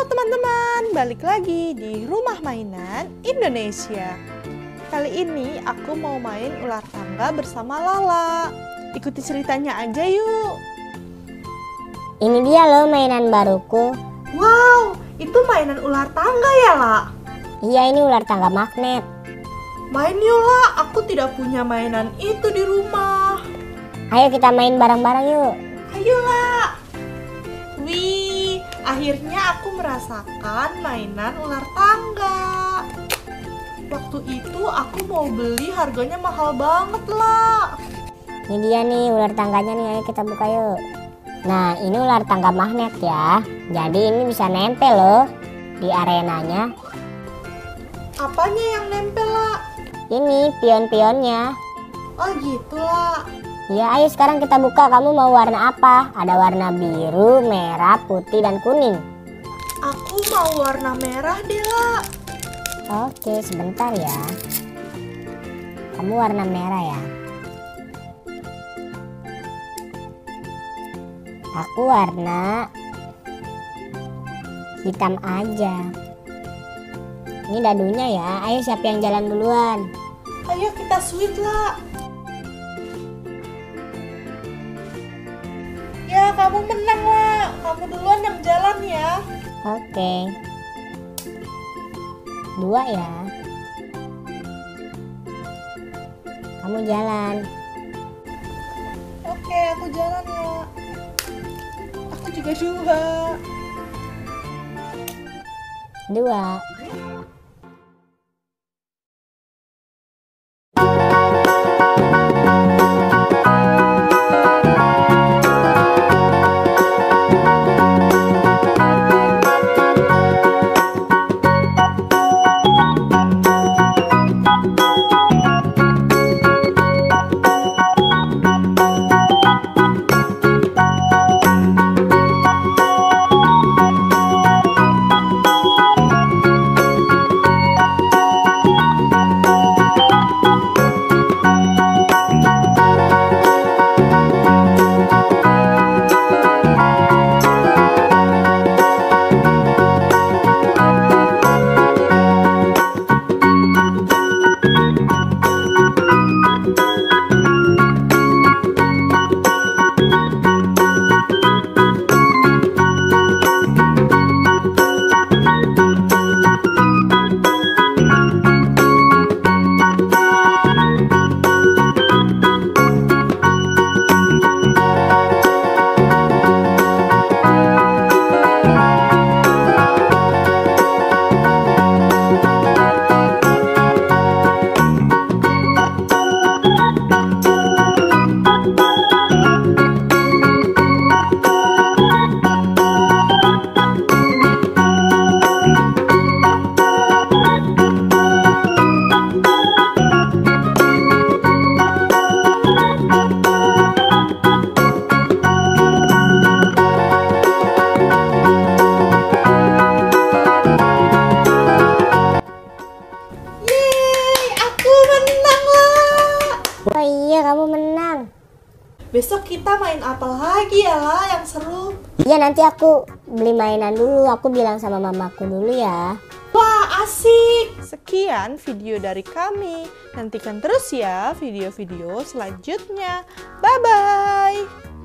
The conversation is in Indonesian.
teman-teman, balik lagi di Rumah Mainan Indonesia. Kali ini aku mau main ular tangga bersama Lala. Ikuti ceritanya aja yuk. Ini dia loh mainan baruku. Wow, itu mainan ular tangga ya, La? Iya, ini ular tangga magnet. Main yuk, La. Aku tidak punya mainan itu di rumah. Ayo kita main bareng-bareng yuk. Ayo, La. Wih, akhirnya aku merasakan mainan ular tangga. Waktu itu aku mau beli, harganya mahal banget, La. Ini dia nih ular tangganya nih, ayo kita buka yuk. Nah, ini ular tangga magnet ya. Jadi ini bisa nempel loh di arenanya. Apanya yang nempel, La? Ini pion-pionnya. Oh gitu, La. Ya, ayo sekarang kita buka. Kamu mau warna apa? Ada warna biru, merah, putih, dan kuning. Aku mau warna merah deh, La. Oke, sebentar ya. Kamu warna merah ya. Aku warna hitam aja. Ini dadunya ya. Ayo siapa yang jalan duluan? Ayo kita sweet, La. Ya, kamu menang, La. Kamu duluan yang jalan ya. Oke. 2 ya. Kamu jalan. Oke, aku jalan ya. Aku juga 2. 2. Oh iya, kamu menang. Besok kita main apa lagi ya, La, yang seru? Iya, nanti aku beli mainan dulu. Aku bilang sama mamaku dulu ya. Wah, asik! Sekian video dari kami. Nantikan terus ya video-video selanjutnya. Bye-bye!